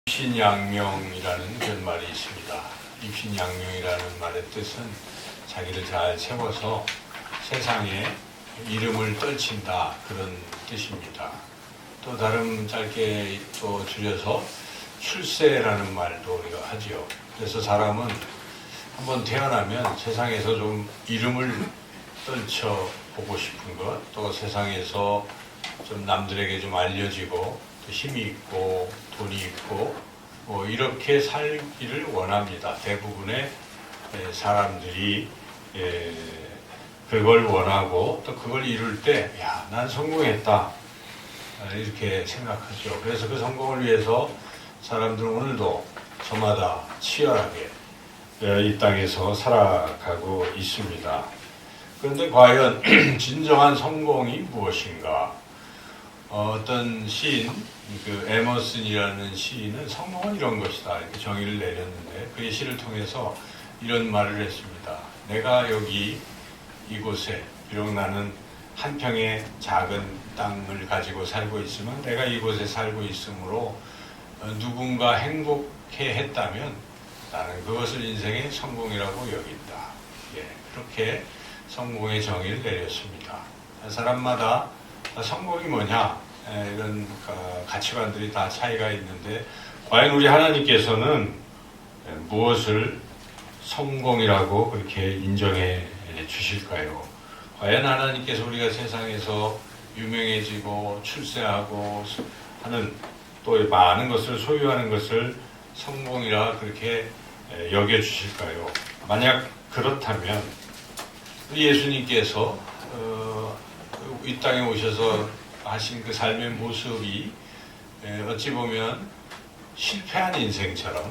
입신양명이라는 그런 말이 있습니다. 입신양명이라는 말의 뜻은 자기를 잘 세워서 세상에 이름을 떨친다, 그런 뜻입니다. 또 다른 짧게 또 줄여서 출세라는 말도 우리가 하지요. 그래서 사람은 한번 태어나면 세상에서 좀 이름을 떨쳐보고 싶은 것, 또 세상에서 좀 남들에게 좀 알려지고 또 힘이 있고 돈이 있고 뭐 이렇게 살기를 원합니다. 대부분의 사람들이 그걸 원하고 또 그걸 이룰 때 야, 난 성공했다, 이렇게 생각하죠. 그래서 그 성공을 위해서 사람들은 오늘도 저마다 치열하게 이 땅에서 살아가고 있습니다. 그런데 과연 진정한 성공이 무엇인가? 어떤 시인, 그 에머슨이라는 시인은 성공은 이런 것이다, 이렇게 정의를 내렸는데, 그의 시를 통해서 이런 말을 했습니다. 내가 여기 이곳에, 비록 나는 한 평의 작은 땅을 가지고 살고 있으면 내가 이곳에 살고 있으므로 누군가 행복해 했다면 나는 그것을 인생의 성공이라고 여긴다. 그렇게 성공의 정의를 내렸습니다. 사람마다 성공이 뭐냐, 이런 가치관들이 다 차이가 있는데, 과연 우리 하나님께서는 무엇을 성공이라고 그렇게 인정해 주실까요? 과연 하나님께서 우리가 세상에서 유명해지고 출세하고 하는, 또 많은 것을 소유하는 것을 성공이라 그렇게 여겨 주실까요? 만약 그렇다면 예수님께서 이 땅에 오셔서 하신 그 삶의 모습이 어찌 보면 실패한 인생처럼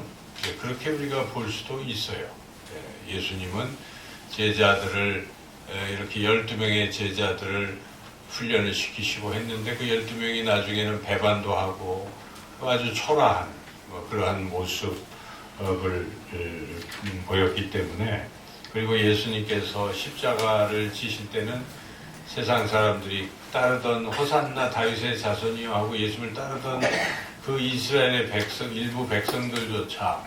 그렇게 우리가 볼 수도 있어요. 예수님은 제자들을 이렇게 12명의 제자들을 훈련을 시키시고 했는데, 그 12명이 나중에는 배반도 하고 아주 초라한 그러한 모습을 보였기 때문에, 그리고 예수님께서 십자가를 지실 때는 세상 사람들이 따르던 호산나 다윗의 자손이요 하고 예수님을 따르던 그 이스라엘의 백성, 일부 백성들조차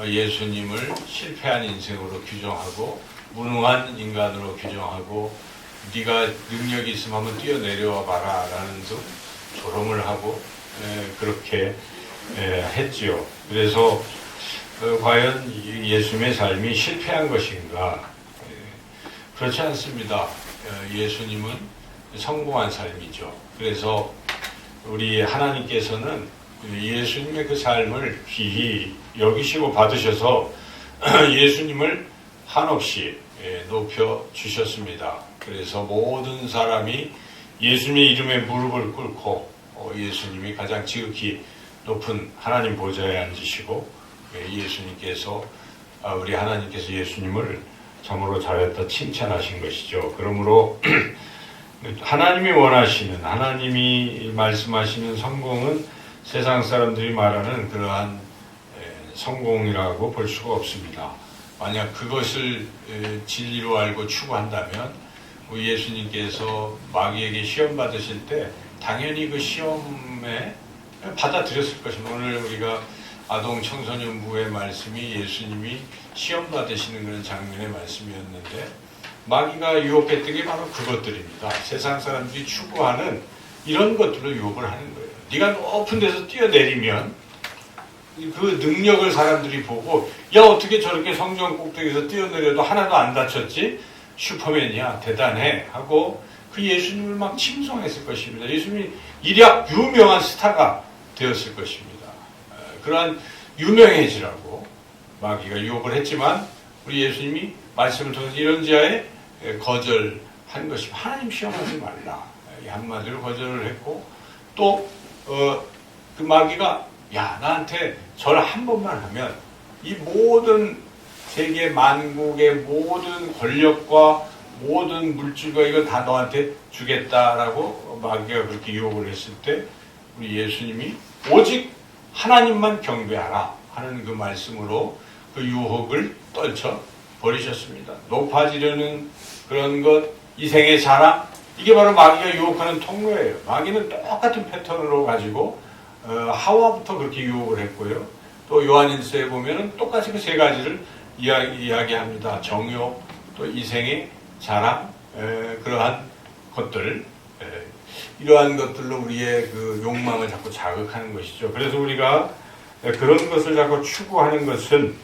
예수님을 실패한 인생으로 규정하고 무능한 인간으로 규정하고, 네가 능력이 있으면 한번 뛰어내려와 봐라 라는 등 조롱을 하고 그렇게 했지요. 그래서 과연 예수님의 삶이 실패한 것인가? 그렇지 않습니다. 예수님은 성공한 삶이죠. 그래서 우리 하나님께서는 예수님의 그 삶을 귀히 여기시고 받으셔서 예수님을 한없이 높여 주셨습니다. 그래서 모든 사람이 예수님의 이름에 무릎을 꿇고 예수님이 가장 지극히 높은 하나님 보좌에 앉으시고, 예수님께서 우리 하나님께서 예수님을 참으로 잘했다 칭찬하신 것이죠. 그러므로 하나님이 원하시는, 하나님이 말씀하시는 성공은 세상 사람들이 말하는 그러한 성공이라고 볼 수가 없습니다. 만약 그것을 진리로 알고 추구한다면 예수님께서 마귀에게 시험 받으실 때 당연히 그 시험에 받아들였을 것입니다. 오늘 우리가 아동 청소년부의 말씀이 예수님이 시험 받으시는 그런 장면의 말씀이었는데, 마귀가 유혹했던 게 바로 그것들입니다. 세상 사람들이 추구하는 이런 것들로 유혹을 하는 거예요. 네가 높은 데서 뛰어내리면 그 능력을 사람들이 보고, 야, 어떻게 저렇게 성전 꼭대기에서 뛰어내려도 하나도 안 다쳤지? 슈퍼맨이야, 대단해 하고 그 예수님을 막 칭송했을 것입니다. 예수님이 일약 유명한 스타가 되었을 것입니다. 그러한 유명해지라고 마귀가 유혹을 했지만 우리 예수님이 말씀을 통해서 이런 자에 거절한 것입니다. 하나님 시험하지 말라, 이 한마디로 거절을 했고, 또 그 마귀가 야, 나한테 절 한 번만 하면 이 모든 세계 만국의 모든 권력과 모든 물질과 이거 다 너한테 주겠다라고 마귀가 그렇게 유혹을 했을 때 우리 예수님이 오직 하나님만 경배하라 하는 그 말씀으로 그 유혹을 떨쳐 버리셨습니다. 높아지려는 그런 것, 이생의 자랑, 이게 바로 마귀가 유혹하는 통로예요. 마귀는 똑같은 패턴으로 가지고 하와부터 그렇게 유혹을 했고요. 또 요한일서에 보면은 똑같이 그 세 가지를 이야기합니다. 정욕, 또 이생의 자랑, 그러한 것들, 이러한 것들로 우리의 그 욕망을 자꾸 자극하는 것이죠. 그래서 우리가 그런 것을 자꾸 추구하는 것은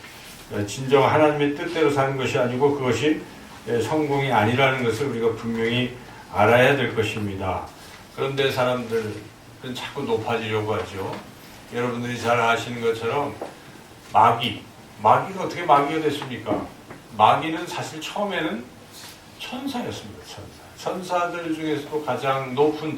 진정 하나님의 뜻대로 사는 것이 아니고 그것이 성공이 아니라는 것을 우리가 분명히 알아야 될 것입니다. 그런데 사람들은 자꾸 높아지려고 하죠. 여러분들이 잘 아시는 것처럼 마귀가 어떻게 마귀가 됐습니까? 마귀는 사실 처음에는 천사였습니다. 천사들 중에서도 가장 높은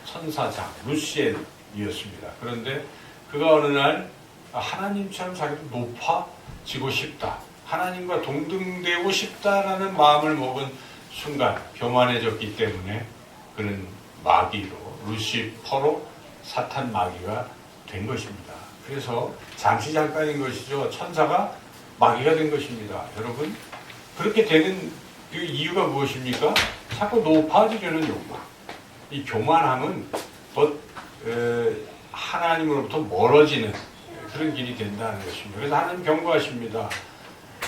천사장 루시엘이었습니다. 그런데 그가 어느 날 하나님처럼 자기도 높아지고 싶다, 하나님과 동등되고 싶다라는 마음을 먹은 순간 교만해졌기 때문에 그는 마귀로, 루시퍼로 사탄 마귀가 된 것입니다. 그래서 잠깐인 것이죠. 천사가 마귀가 된 것입니다. 여러분, 그렇게 되는 그 이유가 무엇입니까? 자꾸 높아지려는 욕망. 이 교만함은 하나님으로부터 멀어지는 그런 길이 된다는 것입니다. 그래서 하나님 경고하십니다.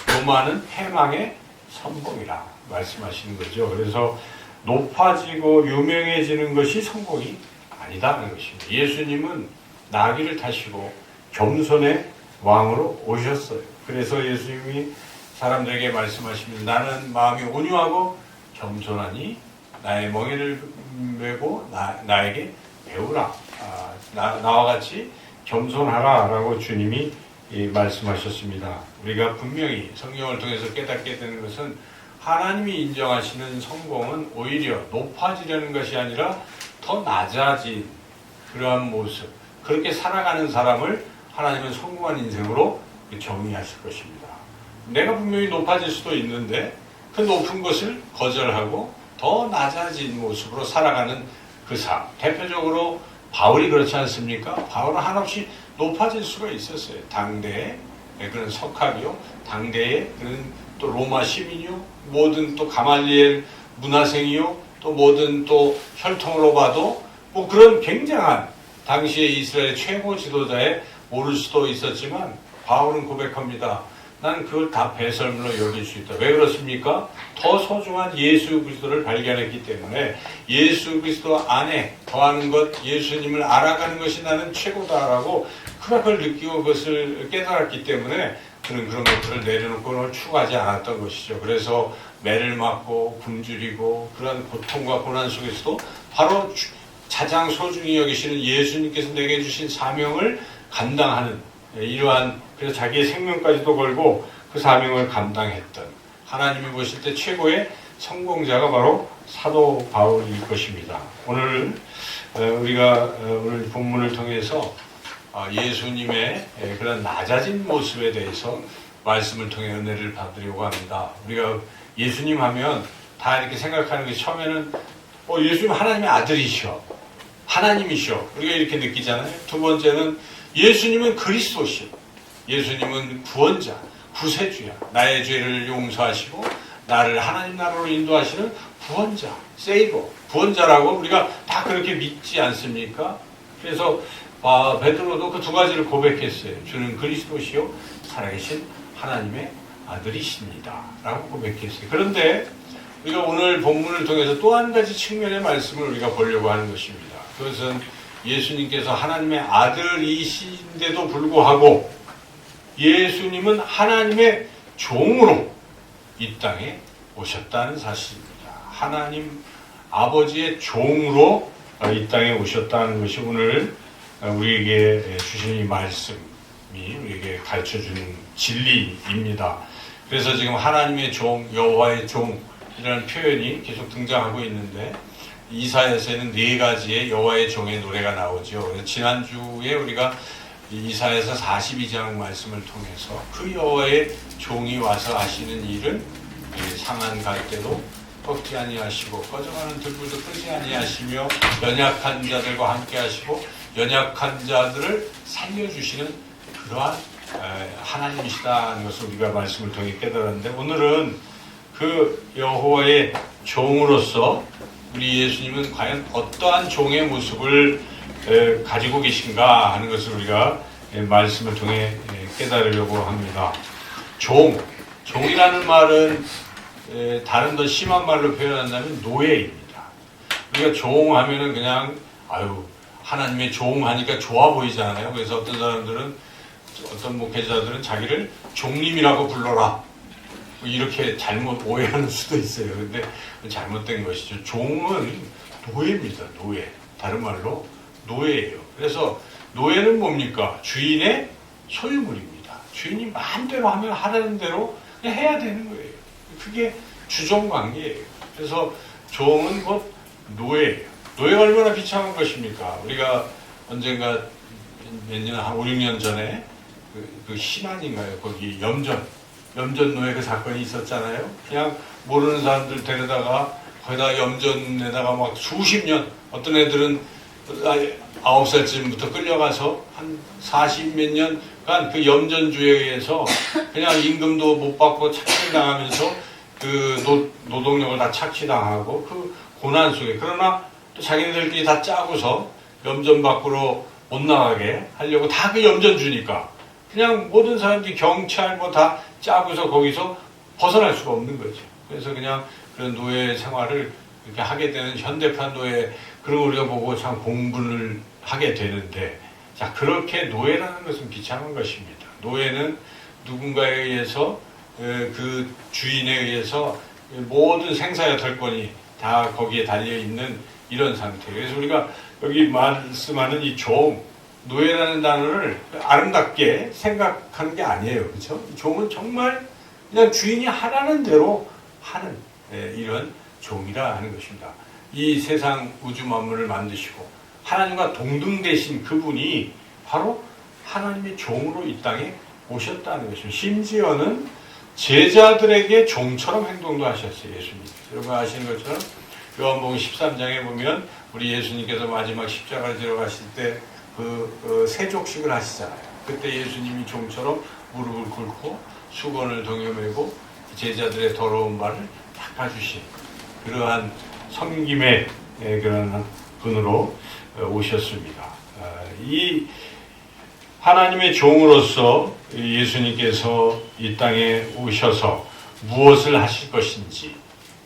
교만은 패망의 선봉이라 말씀하시는 거죠. 그래서 높아지고 유명해지는 것이 성공이 아니다는 것입니다. 예수님은 나귀를 타시고 겸손의 왕으로 오셨어요. 그래서 예수님이 사람들에게 말씀하십니다. 나는 마음이 온유하고 겸손하니 나의 멍에를 메고 나에게 배우라. 나와 같이 겸손하라 라고 주님이 말씀하셨습니다. 우리가 분명히 성경을 통해서 깨닫게 되는 것은 하나님이 인정하시는 성공은 오히려 높아지려는 것이 아니라 더 낮아진 그러한 모습, 그렇게 살아가는 사람을 하나님은 성공한 인생으로 정의하실 것입니다. 내가 분명히 높아질 수도 있는데 그 높은 것을 거절하고 더 낮아진 모습으로 살아가는 그 삶. 대표적으로 바울이 그렇지 않습니까? 바울은 한없이 높아질 수가 있었어요. 당대의 그런 석학이요, 당대의 그런 또 로마 시민이요, 모든 또 가말리엘 문화생이요, 또 모든 또 혈통으로 봐도 뭐 그런 굉장한 당시의 이스라엘 최고 지도자에 오를 수도 있었지만 바울은 고백합니다. 난 그걸 다 배설물로 여길 수 있다. 왜 그렇습니까? 더 소중한 예수 그리스도를 발견했기 때문에 예수 그리스도 안에 더하는 것, 예수님을 알아가는 것이 나는 최고다라고 그가 그걸 느끼고 그것을 깨달았기 때문에 그는 그런 것들을 내려놓고 그걸 추구하지 않았던 것이죠. 그래서 매를 맞고 굶주리고 그런 고통과 고난 속에서도 바로 가장 소중히 여기시는 예수님께서 내게 주신 사명을 감당하는 이러한, 그래서 자기의 생명까지도 걸고 그 사명을 감당했던 하나님이 보실 때 최고의 성공자가 바로 사도 바울일 것입니다. 오늘 우리가 오늘 본문을 통해서 예수님의 그런 낮아진 모습에 대해서 말씀을 통해 은혜를 받으려고 합니다. 우리가 예수님 하면 다 이렇게 생각하는 게 처음에는 예수님 하나님의 아들이셔, 하나님이셔, 우리가 이렇게 느끼잖아요. 두 번째는 예수님은 그리스도시, 예수님은 구원자, 구세주야, 나의 죄를 용서하시고 나를 하나님 나라로 인도하시는 구원자, 세이버, 구원자라고 우리가 다 그렇게 믿지 않습니까? 그래서 베드로도 그 두 가지를 고백했어요. 주는 그리스도시요 살아계신 하나님의 아들이십니다 라고 고백했어요. 그런데 우리가 오늘 본문을 통해서 또 한 가지 측면의 말씀을 우리가 보려고 하는 것입니다. 그것은 예수님께서 하나님의 아들이신데도 불구하고 예수님은 하나님의 종으로 이 땅에 오셨다는 사실입니다. 하나님 아버지의 종으로 이 땅에 오셨다는 것이 오늘 우리에게 주신 이 말씀이 우리에게 가르쳐주는 진리입니다. 그래서 지금 하나님의 종, 여호와의 종이라는 표현이 계속 등장하고 있는데 이사야서에는 네 가지의 여호와의 종의 노래가 나오죠. 지난주에 우리가 이사야서 42장 말씀을 통해서 그 여호와의 종이 와서 하시는 일은 상한 갈대도 꺾지 아니하시고 꺼져가는 들불도 끄지 아니하시며 연약한 자들과 함께 하시고 연약한 자들을 살려주시는 그러한 하나님이시다는 것을 우리가 말씀을 통해 깨달았는데 오늘은 그 여호와의 종으로서 우리 예수님은 과연 어떠한 종의 모습을 가지고 계신가 하는 것을 우리가 말씀을 통해 깨달으려고 합니다. 종이라는 말은 다른 더 심한 말로 표현한다면 노예입니다. 우리가 종하면은 그냥 하나님의 종하니까 좋아 보이잖아요. 그래서 어떤 사람들은, 어떤 목회자들은 자기를 종님이라고 불러라, 이렇게 잘못 오해하는 수도 있어요. 근데 잘못된 것이죠. 종은 노예입니다. 노예. 다른 말로 노예예요. 그래서 노예는 뭡니까? 주인의 소유물입니다. 주인이 마음대로 하면 하라는 대로 그냥 해야 되는 거예요. 그게 주종관계예요. 그래서 종은 곧 노예예요. 노예가 얼마나 비참한 것입니까? 우리가 언젠가 몇 년, 한 5, 6년 전에 그 신안인가요? 거기 염전 노예 그 사건이 있었잖아요. 그냥 모르는 사람들 데려다가 거기다 염전에다가 막 수십 년, 어떤 애들은 9살쯤부터 끌려가서 한 40 몇 년간 그 염전주에 의해서 그냥 임금도 못 받고 착취당하면서 그 노동력을 다 착취당하고 그 고난 속에, 그러나 또 자기네들끼리 다 짜고서 염전 밖으로 못 나가게 하려고, 다 그 염전 주니까 그냥 모든 사람들이 경찰 뭐 다 짜고서 거기서 벗어날 수가 없는 거죠. 그래서 그냥 그런 노예 생활을 이렇게 하게 되는 현대판 노예, 그런 우리가 보고 참 공분을 하게 되는데, 자, 그렇게 노예라는 것은 비참한 것입니다. 노예는 누군가에 의해서, 그 주인에 의해서 모든 생사여탈권이 다 거기에 달려있는 이런 상태. 그래서 우리가 여기 말씀하는 이 노예라는 단어를 아름답게 생각하는 게 아니에요. 그렇죠? 종은 정말 그냥 주인이 하라는 대로 하는 이런 종이라 하는 것입니다. 이 세상 우주 만물을 만드시고 하나님과 동등되신 그분이 바로 하나님의 종으로 이 땅에 오셨다는 것입니다. 심지어는 제자들에게 종처럼 행동도 하셨어요. 예수님. 여러분 아시는 것처럼 요한복음 13장에 보면 우리 예수님께서 마지막 십자가를 지러 가실 때 그 세족식을 하시잖아요. 그때 예수님이 종처럼 무릎을 꿇고 수건을 동여매고 제자들의 더러운 발을 닦아주신 그러한 섬김의 그런 분으로 오셨습니다. 이 하나님의 종으로서 예수님께서 이 땅에 오셔서 무엇을 하실 것인지,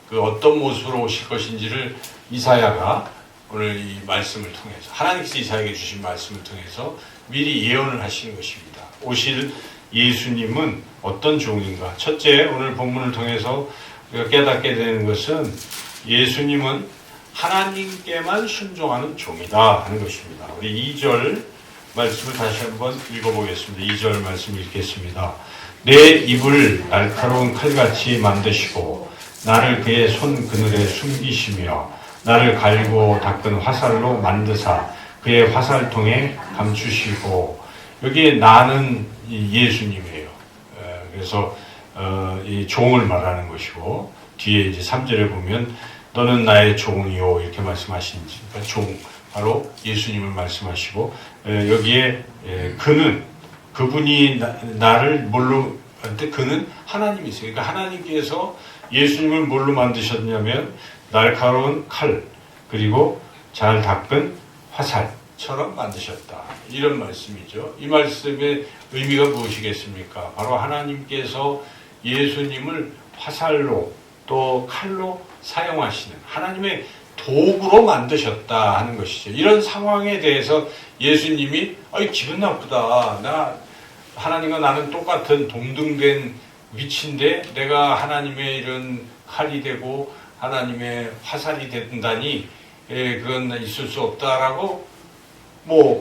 그 어떤 모습으로 오실 것인지를 이사야가 오늘 이 말씀을 통해서, 하나님께서 이사야에게 주신 말씀을 통해서 미리 예언을 하시는 것입니다. 오실 예수님은 어떤 종인가? 첫째, 오늘 본문을 통해서 우리가 깨닫게 되는 것은 예수님은 하나님께만 순종하는 종이다 하는 것입니다. 우리 2절 말씀을 다시 한번 읽어보겠습니다. 2절 말씀 읽겠습니다. 내 입을 날카로운 칼같이 만드시고 나를 그의 손 그늘에 숨기시며 나를 갈고 닦은 화살로 만드사 그의 화살통에 감추시고, 여기에 나는 예수님이에요. 그래서 이 종을 말하는 것이고, 뒤에 이제 3절에 보면 너는 나의 종이요 이렇게 말씀하시는지, 그러니까 종 바로 예수님을 말씀하시고, 여기에 그분이 나를 뭘로, 그는 하나님이세요. 그러니까 하나님께서 예수님을 뭘로 만드셨냐면 날카로운 칼 그리고 잘 닦은 화살처럼 만드셨다, 이런 말씀이죠. 이 말씀의 의미가 무엇이겠습니까? 바로 하나님께서 예수님을 화살로 또 칼로 사용하시는 하나님의 도구로 만드셨다 하는 것이죠. 이런 상황에 대해서 예수님이 기분 나쁘다, 나 하나님과 나는 똑같은 동등된 위치인데 내가 하나님의 이런 칼이 되고 하나님의 화살이 된다니 그건 있을 수 없다라고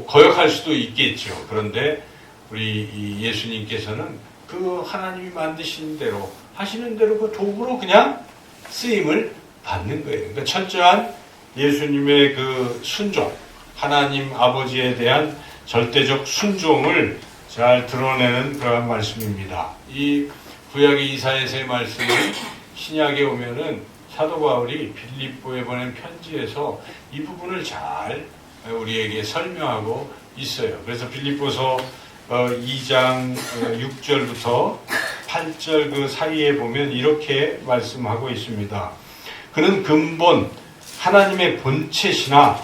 거역할 수도 있겠죠. 그런데 우리 예수님께서는 그 하나님이 만드신 대로 하시는 대로 그 도구로 그냥 쓰임을 받는 거예요. 그러니까 철저한 예수님의 그 순종, 하나님 아버지에 대한 절대적 순종을 잘 드러내는 그런 말씀입니다. 이 구약의 이사야서의 말씀을 신약에 오면은 사도 바울이 빌립보에 보낸 편지에서 이 부분을 잘 우리에게 설명하고 있어요. 그래서 빌립보서 2장 6절부터 8절 그 사이에 보면 이렇게 말씀하고 있습니다. 그는 근본 하나님의 본체시나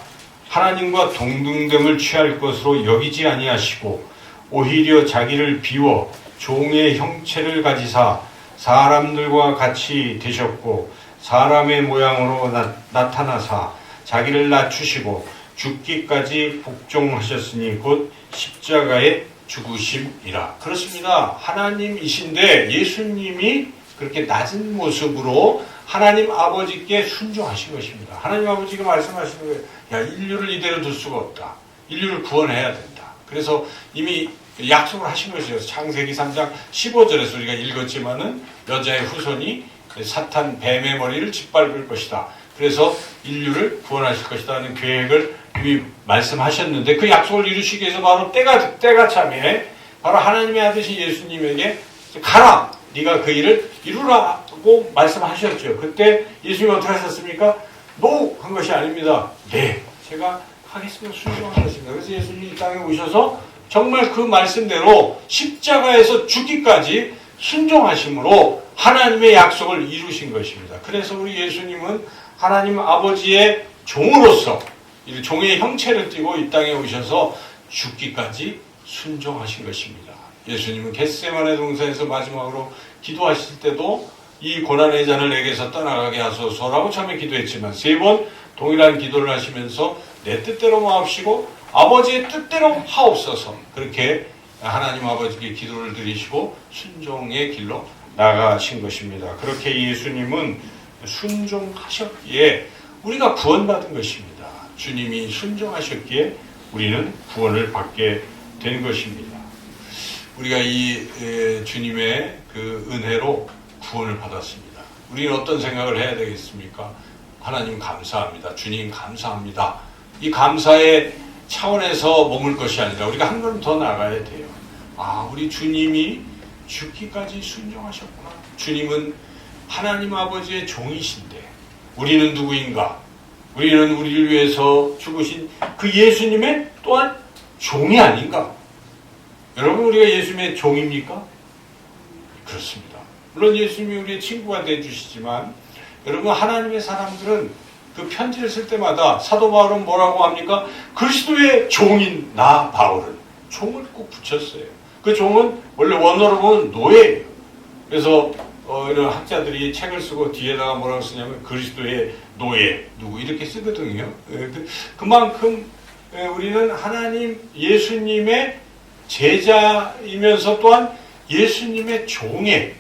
하나님과 동등됨을 취할 것으로 여기지 아니하시고 오히려 자기를 비워 종의 형체를 가지사 사람들과 같이 되셨고 사람의 모양으로 나타나사 자기를 낮추시고 죽기까지 복종하셨으니 곧 십자가의 죽으심이라. 그렇습니다. 하나님이신데 예수님이 그렇게 낮은 모습으로 하나님 아버지께 순종하신 것입니다. 하나님 아버지가 말씀하시는 거예요. 야, 인류를 이대로 둘 수가 없다. 인류를 구원해야 된다. 그래서 이미 약속을 하신 것이죠. 창세기 3장 15절에서 우리가 읽었지만은 여자의 후손이 사탄 뱀의 머리를 짓밟을 것이다. 그래서 인류를 구원하실 것이다 하는 계획을 이미 말씀하셨는데 그 약속을 이루시기 위해서 바로 때가 참에 바로 하나님의 아들이신 예수님에게 가라! 네가 그 일을 이루라고 말씀하셨죠. 그때 예수님이 어떻게 하셨습니까? 노! 한 것이 아닙니다. 네, 제가 하겠습니다. 순종한 것입니다. 그래서 예수님이 이 땅에 오셔서 정말 그 말씀대로 십자가에서 죽기까지 순종하심으로 하나님의 약속을 이루신 것입니다. 그래서 우리 예수님은 하나님 아버지의 종으로서 종의 형체를 띠고 이 땅에 오셔서 죽기까지 순종하신 것입니다. 예수님은 겟세마네 동산에서 마지막으로 기도하실 때도 이 고난의 잔을 내게서 떠나가게 하소서라고 처음에 기도했지만 3번 동일한 기도를 하시면서 내 뜻대로 마옵시고 아버지의 뜻대로 하옵소서 그렇게 하나님 아버지께 기도를 드리시고 순종의 길로 나가신 것입니다. 그렇게 예수님은 순종하셨기에 우리가 구원받은 것입니다. 주님이 순종하셨기에 우리는 구원을 받게 된 것입니다. 우리가 이 주님의 그 은혜로 구원을 받았습니다. 우리는 어떤 생각을 해야 되겠습니까? 하나님 감사합니다. 주님 감사합니다. 이 감사의 차원에서 머물 것이 아니라 우리가 한 걸음 더 나가야 돼요. 아, 우리 주님이 죽기까지 순종하셨구나. 주님은 하나님 아버지의 종이신데 우리는 누구인가? 우리는 우리를 위해서 죽으신 그 예수님의 또한 종이 아닌가? 여러분, 우리가 예수님의 종입니까? 그렇습니다. 물론 예수님이 우리의 친구가 되어주시지만 여러분, 하나님의 사람들은 그 편지를 쓸 때마다 사도 바울은 뭐라고 합니까? 그리스도의 종인 나 바울은 종을 꼭 붙였어요. 그 종은 원래 원어로 보면 노예예요. 그래서 이런 학자들이 책을 쓰고 뒤에다가 뭐라고 쓰냐면 그리스도의 노예 누구 이렇게 쓰거든요. 그만큼 우리는 하나님 예수님의 제자이면서 또한 예수님의 종의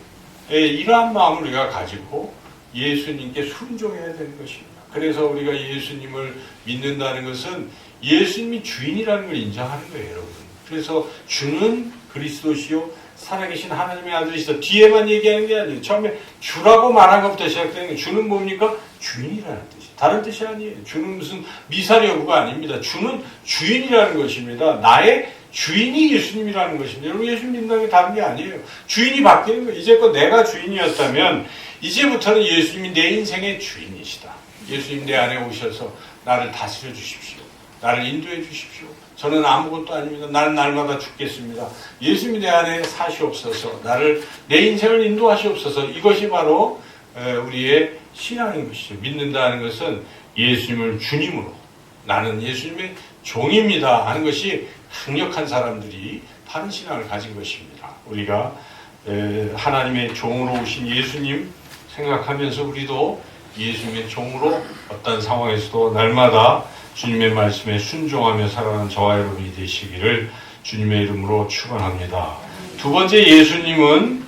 이러한 마음을 우리가 가지고 예수님께 순종해야 되는 것입니다. 그래서 우리가 예수님을 믿는다는 것은 예수님이 주인이라는 걸 인정하는 거예요, 여러분. 그래서 주는 그리스도시요 살아계신 하나님의 아들이시다. 뒤에만 얘기하는 게 아니에요. 처음에 주라고 말한 것부터 시작되는 거예요. 주는 뭡니까? 주인이라는 뜻이. 다른 뜻이 아니에요. 주는 무슨 미사여구가 아닙니다. 주는 주인이라는 것입니다. 나의 주인이 예수님이라는 것입니다. 여러분, 예수님 믿는다는 게 다른 게 아니에요. 주인이 바뀌는 거예요. 이제껏 내가 주인이었다면 이제부터는 예수님이 내 인생의 주인이시다. 예수님 내 안에 오셔서 나를 다스려 주십시오. 나를 인도해 주십시오. 저는 아무것도 아닙니다. 나는 날마다 죽겠습니다. 예수님이 내 안에 사시옵소서. 내 인생을 인도하시옵소서. 이것이 바로 우리의 신앙인 것이죠. 믿는다는 것은 예수님을 주님으로 나는 예수님의 종입니다 하는 것이 강력한 사람들이 바른 신앙을 가진 것입니다. 우리가 하나님의 종으로 오신 예수님 생각하면서 우리도 예수님의 종으로 어떤 상황에서도 날마다 주님의 말씀에 순종하며 살아가는 저와 여러분이 되시기를 주님의 이름으로 축원합니다. 두 번째, 예수님은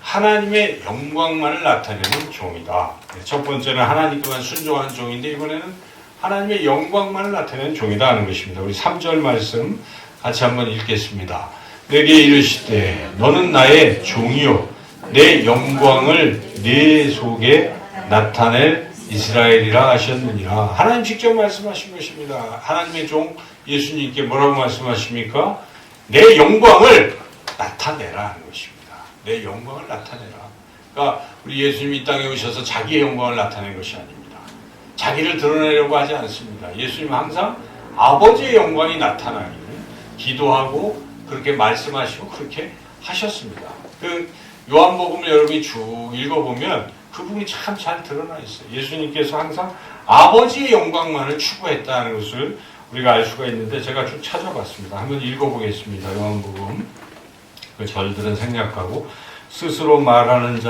하나님의 영광만을 나타내는 종이다. 첫 번째는 하나님께만 순종하는 종인데 이번에는 하나님의 영광만을 나타내는 종이다 하는 것입니다. 우리 3절 말씀 같이 한번 읽겠습니다. 내게 이르시되 너는 나의 종이요 내 영광을 내 속에 나타낼 이스라엘이라 하셨느니라. 하나님 직접 말씀하신 것입니다. 하나님의 종 예수님께 뭐라고 말씀하십니까? 내 영광을 나타내라 하는 것입니다. 내 영광을 나타내라. 그러니까 우리 예수님이 이 땅에 오셔서 자기의 영광을 나타낸 것이 아닙니다. 자기를 드러내려고 하지 않습니다. 예수님은 항상 아버지의 영광이 나타나기를 기도하고 그렇게 말씀하시고 그렇게 하셨습니다. 그 요한복음을 여러분이 쭉 읽어보면 그 부분이 참 잘 드러나 있어요. 예수님께서 항상 아버지의 영광만을 추구했다는 것을 우리가 알 수가 있는데 제가 쭉 찾아봤습니다. 한번 읽어보겠습니다. 요한복음. 그 절들은 생략하고 스스로 말하는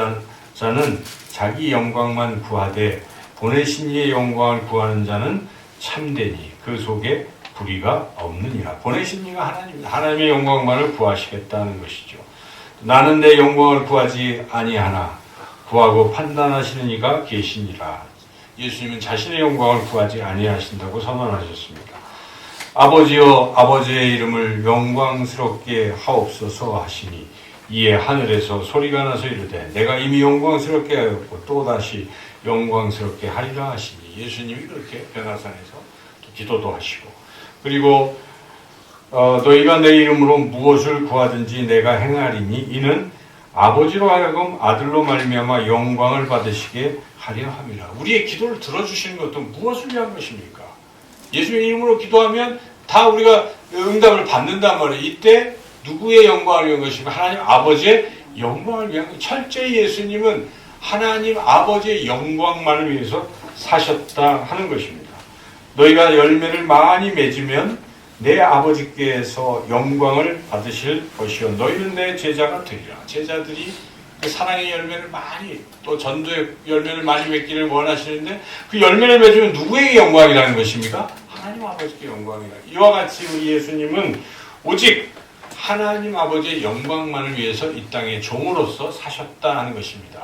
자는 자기 영광만 구하되 보내신 이의 영광을 구하는 자는 참되니 그 속에 불의가 없느니라. 보내신 이가 하나님의 영광만을 구하시겠다는 것이죠. 나는 내 영광을 구하지 아니하나 구하고 판단하시는 이가 계시니라. 예수님은 자신의 영광을 구하지 아니하신다고 선언하셨습니다. 아버지여 아버지의 이름을 영광스럽게 하옵소서 하시니 이에 하늘에서 소리가 나서 이르되 내가 이미 영광스럽게 하였고 또다시 영광스럽게 하리라 하시니 예수님이 그렇게 변화산에서 기도도 하시고 그리고 너희가 내 이름으로 무엇을 구하든지 내가 행하리니 이는 아버지로 하여금 아들로 말미암아 영광을 받으시게 하려 함이라. 우리의 기도를 들어주시는 것도 무엇을 위한 것입니까? 예수의 이름으로 기도하면 다 우리가 응답을 받는단 말이에요. 이때 누구의 영광을 위한 것입니까? 하나님 아버지의 영광을 위한 것. 철저히 예수님은 하나님 아버지의 영광만을 위해서 사셨다 하는 것입니다. 너희가 열매를 많이 맺으면 내 아버지께서 영광을 받으실 것이요 너희는 내 제자가 되리라. 제자들이 그 사랑의 열매를 많이 또 전도의 열매를 많이 맺기를 원하시는데 그 열매를 맺으면 누구에게 영광이라는 것입니까? 하나님 아버지께 영광이라. 이와 같이 우리 예수님은 오직 하나님 아버지의 영광만을 위해서 이 땅의 종으로서 사셨다 하는 것입니다.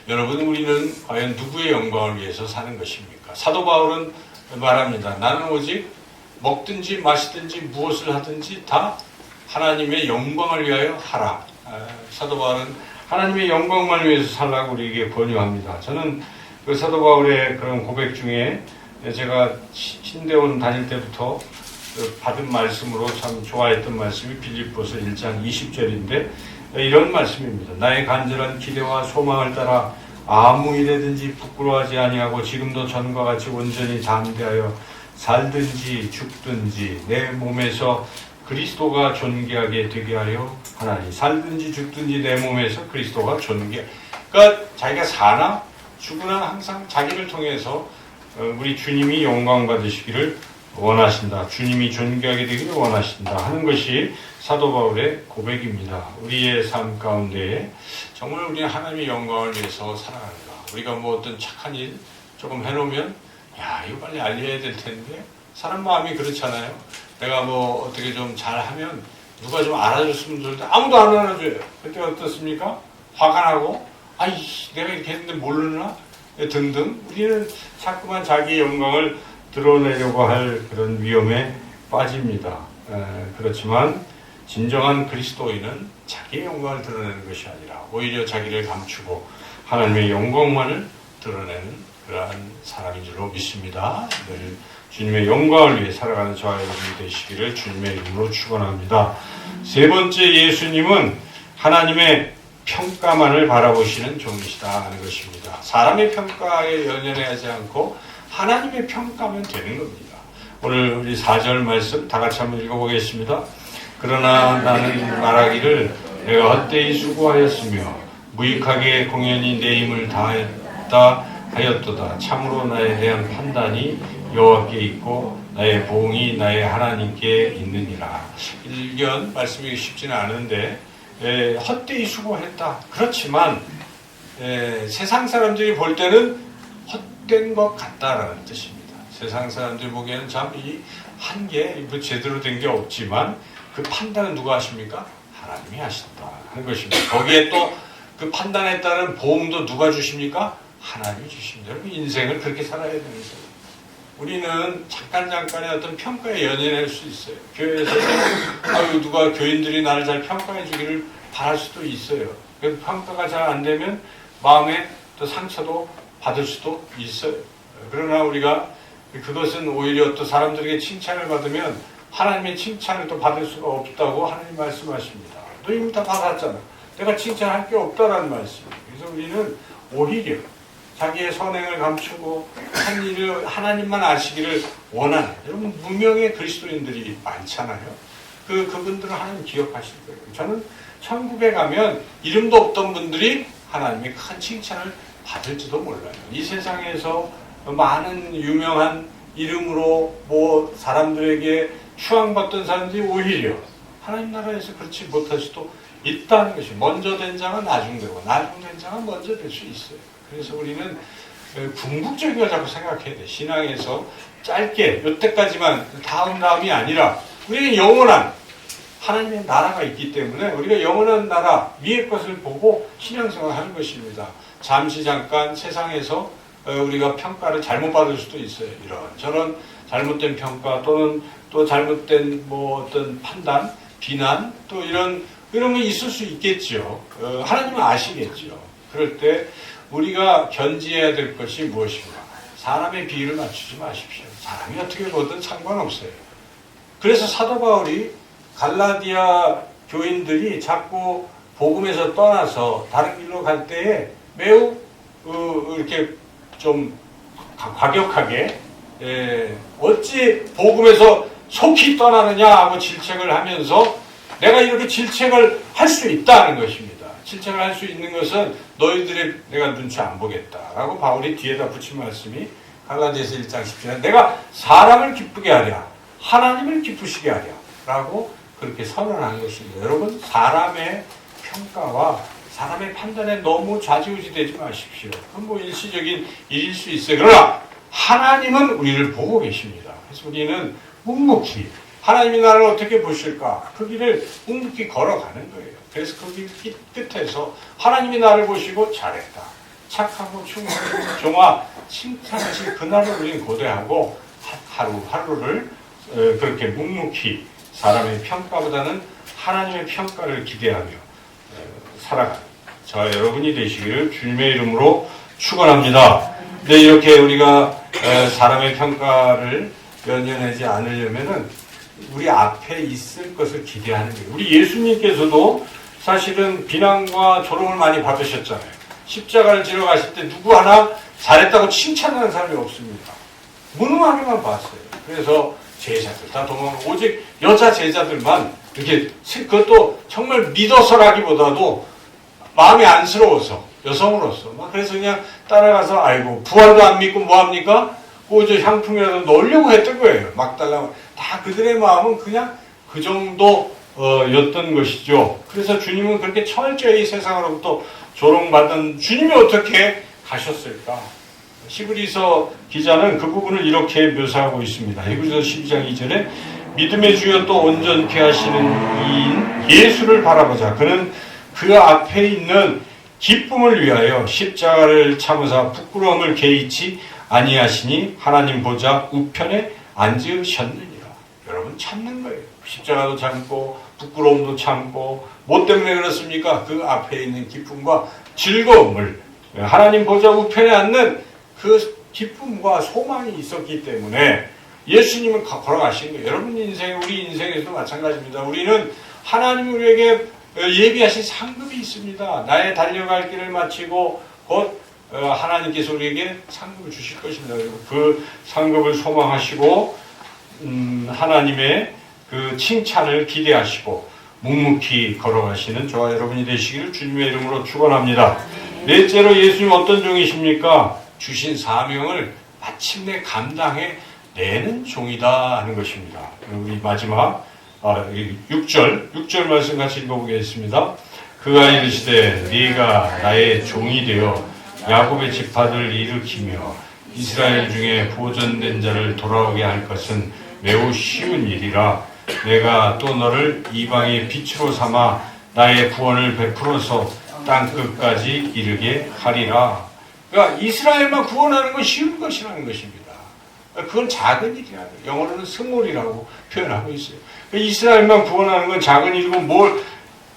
여러분 우리는 과연 누구의 영광을 위해서 사는 것입니까? 사도 바울은 말합니다. 나는 오직 먹든지 마시든지 무엇을 하든지 다 하나님의 영광을 위하여 하라. 사도 바울은 하나님의 영광만을 위해서 살라고 우리에게 권유합니다. 저는 그 사도 바울의 그런 고백 중에 제가 신대원 다닐 때부터 받은 말씀으로 참 좋아했던 말씀이 빌립보서 1장 20절인데 이런 말씀입니다. 나의 간절한 기대와 소망을 따라 아무 일에든지 부끄러워하지 아니하고 지금도 전과 같이 온전히 담대하여 살든지 죽든지 내 몸에서 그리스도가 존귀하게 되게 하려 하나니. 살든지 죽든지 내 몸에서 그리스도가 그러니까 자기가 사나 죽으나 항상 자기를 통해서 우리 주님이 영광 받으시기를 원하신다. 주님이 존귀하게 되기를 원하신다 하는 것이 사도 바울의 고백입니다. 우리의 삶 가운데 정말 우리는 하나님의 영광을 위해서 살아간다. 우리가 뭐 어떤 착한 일 조금 해놓으면 야 이거 빨리 알려야 될 텐데 사람 마음이 그렇잖아요. 내가 뭐 어떻게 좀 잘하면 누가 좀 알아줬으면 좋은데 아무도 안 알아줘요. 그때 어떻습니까? 화가 나고 아이 내가 이렇게 했는데 모르나? 등등. 우리는 자꾸만 자기의 영광을 드러내려고 할 그런 위험에 빠집니다. 그렇지만 진정한 그리스도인은 자기의 영광을 드러내는 것이 아니라 오히려 자기를 감추고 하나님의 영광만을 드러내는 그러한 사람인 줄로 믿습니다. 늘 주님의 영광을 위해 살아가는 저와 여러분이 되시기를 주님의 이름으로 축원합니다. 세 번째, 예수님은 하나님의 평가만을 바라보시는 종이시다 하는 것입니다. 사람의 평가에 연연하지 않고 하나님의 평가면 되는 겁니다. 오늘 우리 4절 말씀 다 같이 한번 읽어보겠습니다. 그러나 나는 말하기를 내가 헛되이 수고하였으며 무익하게 공연히 내 힘을 다했다 하였도다. 참으로 나에 대한 판단이 여호와께 있고 나의 보응이 나의 하나님께 있느니라. 일견 말씀이 쉽지는 않은데 헛되이 수고했다. 그렇지만 세상 사람들이 볼 때는 헛된 것 같다라는 뜻입니다. 세상 사람들이 보기에는 참 이 한 게 뭐 제대로 된 게 없지만 그 판단은 누가 하십니까? 하나님이 하신다 하는 것입니다. 거기에 또 그 판단에 따른 보응도 누가 주십니까? 하나님이 주십니다. 여러분 인생을 그렇게 살아야 되는 거예요. 우리는 잠깐의 어떤 평가에 연연할 수 있어요. 교회에서는 아유 누가 교인들이 나를 잘 평가해 주기를 바랄 수도 있어요. 평가가 잘 안 되면 마음에 또 상처도 받을 수도 있어요. 그러나 우리가 그것은 오히려 또 사람들에게 칭찬을 받으면 하나님의 칭찬을 또 받을 수가 없다고 하나님 말씀하십니다. 너 이미 다 받았잖아. 내가 칭찬할 게 없다라는 말씀이에요. 그래서 우리는 오히려 자기의 선행을 감추고 한 일을 하나님만 아시기를 원하는 여러분 무명의 그리스도인들이 많잖아요. 그분들은 하나님 기억하실 거예요. 저는 천국에 가면 이름도 없던 분들이 하나님의 큰 칭찬을 받을지도 몰라요. 이 세상에서 많은 유명한 이름으로 뭐 사람들에게 추앙받던 사람들이 오히려 하나님 나라에서 그렇지 못할 수도 있다는 것이, 먼저 된 자가 나중되고 나중 된 자가 먼저 될 수 있어요. 그래서 우리는 궁극적인 걸 자꾸 생각해야 돼. 신앙에서 짧게 이때까지만 다음이 아니라 우리는 영원한 하나님의 나라가 있기 때문에 우리가 영원한 나라 위의 것을 보고 신앙생활을 하는 것입니다. 잠시 잠깐 세상에서 우리가 평가를 잘못 받을 수도 있어요. 이런 저런 잘못된 평가 또는 또 잘못된 뭐 어떤 판단, 비난 또 이런 게 있을 수 있겠죠. 하나님은 아시겠죠. 그럴 때 우리가 견지해야 될 것이 무엇인가? 사람의 비위를 맞추지 마십시오. 사람이 어떻게 보든 상관없어요. 그래서 사도 바울이 갈라디아 교인들이 자꾸 복음에서 떠나서 다른 길로 갈 때에 매우 이렇게 좀 과격하게 어찌 복음에서 속히 떠나느냐 하고 질책을 하면서 내가 이렇게 질책을 할 수 있다는 것입니다. 질책을 할 수 있는 것은 너희들의 내가 눈치 안 보겠다라고 바울이 뒤에다 붙인 말씀이 갈라디아서 1장 10절에 내가 사람을 기쁘게 하랴 하나님을 기쁘시게 하랴 라고 그렇게 선언한 것입니다. 여러분 사람의 평가와 사람의 판단에 너무 좌지우지 되지 마십시오. 그건 뭐 일시적인 일일 수 있어요. 그러나 하나님은 우리를 보고 계십니다. 그래서 우리는 묵묵히 하나님의 나라를 어떻게 보실까? 그 길을 묵묵히 걸어가는 거예요. 그래서 그 길 끝에서 하나님이 나를 보시고 잘했다. 착하고 충성하고 종아 칭찬하실 그날을 우리는 고대하고 하루하루를 그렇게 묵묵히 사람의 평가보다는 하나님의 평가를 기대하며 살아가는 저와 여러분이 되시기를 주님의 이름으로 축원합니다. 네, 이렇게 우리가 사람의 평가를 연연하지 않으려면은 우리 앞에 있을 것을 기대하는 거예요. 우리 예수님께서도 사실은 비난과 조롱을 많이 받으셨잖아요. 십자가를 지러 가실 때 누구 하나 잘했다고 칭찬하는 사람이 없습니다. 무능하게만 봤어요. 그래서 제자들 다 도망가고 오직 여자 제자들만 이렇게 그것도 정말 믿어서라기보다도 마음이 안쓰러워서 여성으로서 막 그래서 그냥 따라가서 아이고 부활도 안 믿고 뭐합니까? 저 향품이라도 넣으려고 했던 거예요. 막 달라고. 다 그들의 마음은 그냥 그 정도였던 것이죠. 그래서 주님은 그렇게 철저히 세상으로부터 조롱받은 주님이 어떻게 가셨을까? 히브리서 기자는 그 부분을 이렇게 묘사하고 있습니다. 히브리서 12장 2절에 믿음의 주여 또 온전케 하시는 이인 예수를 바라보자. 그는 그 앞에 있는 기쁨을 위하여 십자가를 참으사 부끄러움을 개의치 아니하시니 하나님 보좌 우편에 앉으셨느니라. 여러분 참는 거예요. 십자가도 참고 부끄러움도 참고 뭐 때문에 그렇습니까? 그 앞에 있는 기쁨과 즐거움을 하나님 보좌 우편에 앉는 그 기쁨과 소망이 있었기 때문에 예수님은 걸어가신 거예요. 여러분 인생, 우리 인생에서도 마찬가지입니다. 우리는 하나님이 우리에게 예비하신 상급이 있습니다. 나의 달려갈 길을 마치고 곧 하나님께서 우리에게 상급을 주실 것입니다. 그리고 그 상급을 소망하시고 하나님의 그 칭찬을 기대하시고 묵묵히 걸어가시는 저와 여러분이 되시기를 주님의 이름으로 축원합니다. 넷째로 예수님 어떤 종이십니까? 주신 사명을 마침내 감당해 내는 종이다 하는 것입니다. 우리 마지막 6절 말씀 같이 읽어보겠습니다. 그가 이르시되 네가 나의 종이 되어 야곱의 지파들을 일으키며 이스라엘 중에 보존된 자를 돌아오게 할 것은 매우 쉬운 일이라. 내가 또 너를 이방의 빛으로 삼아 나의 구원을 베풀어서 땅끝까지 이르게 하리라. 그러니까 이스라엘만 구원하는 건 쉬운 것이라는 것입니다. 그건 작은 일이라는 거예요. 영어로는 스몰이라고 표현하고 있어요. 이스라엘만 구원하는 건 작은 일이고 뭘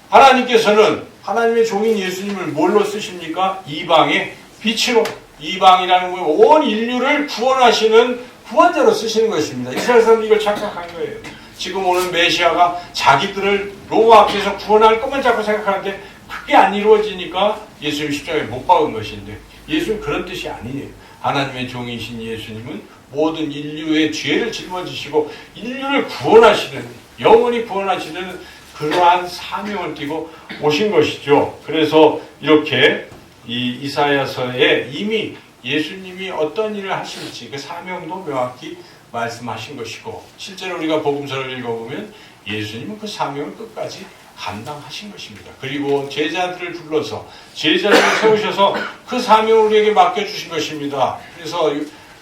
하나님께서는 하나님의 종인 예수님을 뭘로 쓰십니까? 이방의 빛으로. 이방이라는 건 온 인류를 구원하시는 구원자로 쓰시는 것입니다. 이스라엘 사람들이 이걸 착각한 거예요. 지금 오는 메시아가 자기들을 로마 앞에서 구원할 것만 자꾸 생각하는데 그게 안 이루어지니까 예수님 십자가에 못 박은 것인데 예수는 그런 뜻이 아니에요. 하나님의 종이신 예수님은 모든 인류의 죄를 짊어지시고 인류를 구원하시는, 영원히 구원하시는 그러한 사명을 띠고 오신 것이죠. 그래서 이렇게 이 이사야서에 이미 예수님이 어떤 일을 하실지 그 사명도 명확히 말씀하신 것이고, 실제로 우리가 복음서를 읽어보면 예수님은 그 사명을 끝까지 감당하신 것입니다. 그리고 제자들을 불러서 제자들을 세우셔서 그 사명을 우리에게 맡겨주신 것입니다. 그래서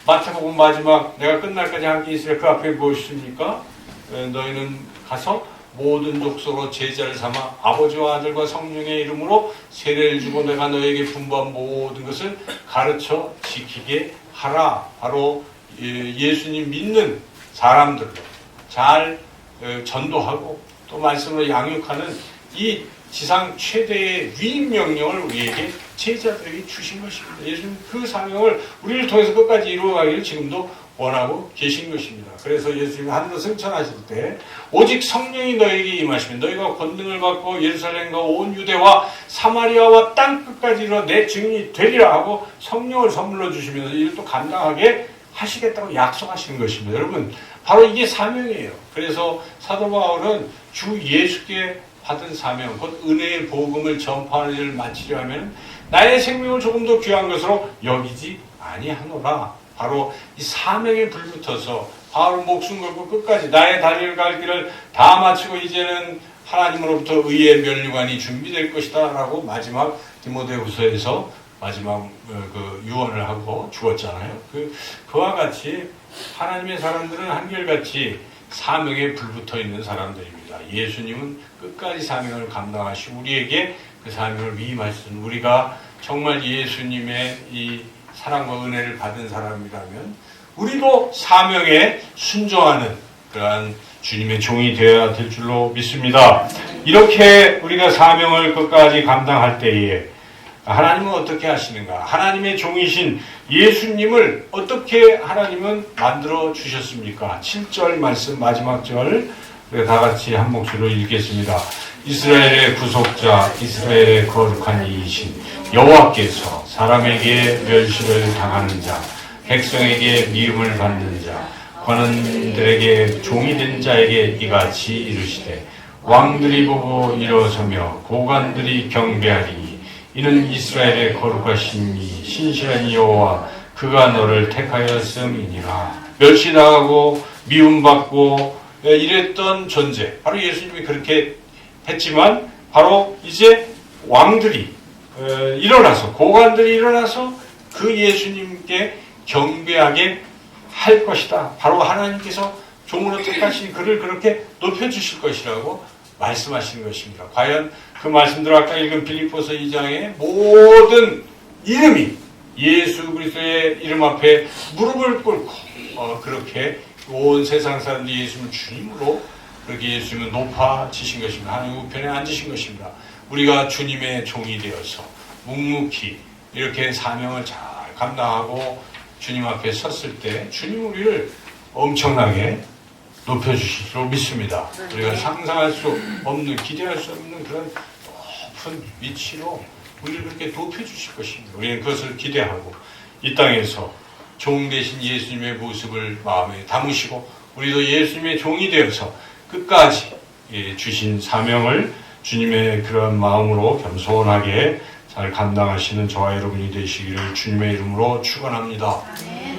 마태복음 마지막 내가 끝날까지 함께 있으라 그 앞에 무엇입니까? 너희는 가서 모든 족속으로 제자를 삼아 아버지와 아들과 성령의 이름으로 세례를 주고 내가 너에게 분부한 모든 것을 가르쳐 지키게 하라. 바로 예수님 믿는 사람들로 잘 전도하고 또 말씀으로 양육하는 이 지상 최대의 위임 명령을 우리에게 제자들에게 주신 것입니다. 예수님 그 사명을 우리를 통해서 끝까지 이루어가기를 지금도 원하고 계신 것입니다. 그래서 예수님이 하늘로 승천하실 때 오직 성령이 너에게 임하시면 너희가 권능을 받고 예루살렘과 온 유대와 사마리아와 땅 끝까지 이르러 내 증인이 되리라 하고 성령을 선물로 주시면서 이를 또 감당하게 하시겠다고 약속하시는 것입니다. 여러분, 바로 이게 사명이에요. 그래서 사도 바울은 주 예수께 받은 사명, 곧 은혜의 복음을 전파하는 일을 마치려 하면 나의 생명을 조금 더 귀한 것으로 여기지 아니하노라. 바로 이 사명에 불붙어서 바울 목숨 걸고 끝까지 나의 다리를 갈 길을 다 마치고 이제는 하나님으로부터 의의 면류관이 준비될 것이다 라고 마지막 디모데후서에서 마지막 그 유언을 하고 죽었잖아요. 그와 같이 하나님의 사람들은 한결같이 사명에 불붙어 있는 사람들입니다. 예수님은 끝까지 사명을 감당하시고 우리에게 그 사명을 위임하시는, 우리가 정말 예수님의 이 사랑과 은혜를 받은 사람이라면 우리도 사명에 순종하는 그러한 주님의 종이 되어야 될 줄로 믿습니다. 이렇게 우리가 사명을 끝까지 감당할 때에 하나님은 어떻게 하시는가? 하나님의 종이신 예수님을 어떻게 하나님은 만들어 주셨습니까? 7절 말씀 마지막 절 우리가 다 같이 한 목소리로 읽겠습니다. 이스라엘의 구속자, 이스라엘의 거룩한 이이신 여호와께서 사람에게 멸시를 당하는 자, 백성에게 미움을 받는 자, 관원들에게 종이 된 자에게 이같이 이르시되 왕들이 보고 일어서며 고관들이 경배하리니 이는 이스라엘의 거룩하신 이 신실한 여호와 그가 너를 택하였음이니라. 멸시당하고 미움받고 이랬던 존재, 바로 예수님이 그렇게 했지만 바로 이제 왕들이 일어나서, 고관들이 일어나서 그 예수님께 경배하게 할 것이다. 바로 하나님께서 종으로 택하신 그를 그렇게 높여주실 것이라고 말씀하시는 것입니다. 과연 그 말씀대로 아까 읽은 빌립보서 2장의 모든 이름이 예수 그리스도의 이름 앞에 무릎을 꿇고 그렇게 온 세상 사람들이 예수님을 주님으로 그렇게 예수님은 높아지신 것입니다. 하나님 우편에 앉으신 것입니다. 우리가 주님의 종이 되어서 묵묵히 이렇게 사명을 잘 감당하고 주님 앞에 섰을 때 주님 우리를 엄청나게 높여주실 줄 믿습니다. 우리가 상상할 수 없는, 기대할 수 없는 그런 높은 위치로 우리를 그렇게 높여주실 것입니다. 우리는 그것을 기대하고 이 땅에서 종 대신 예수님의 모습을 마음에 담으시고 우리도 예수님의 종이 되어서 끝까지 주신 사명을 주님의 그런 마음으로 겸손하게 잘 감당하시는 저와 여러분이 되시기를 주님의 이름으로 축원합니다.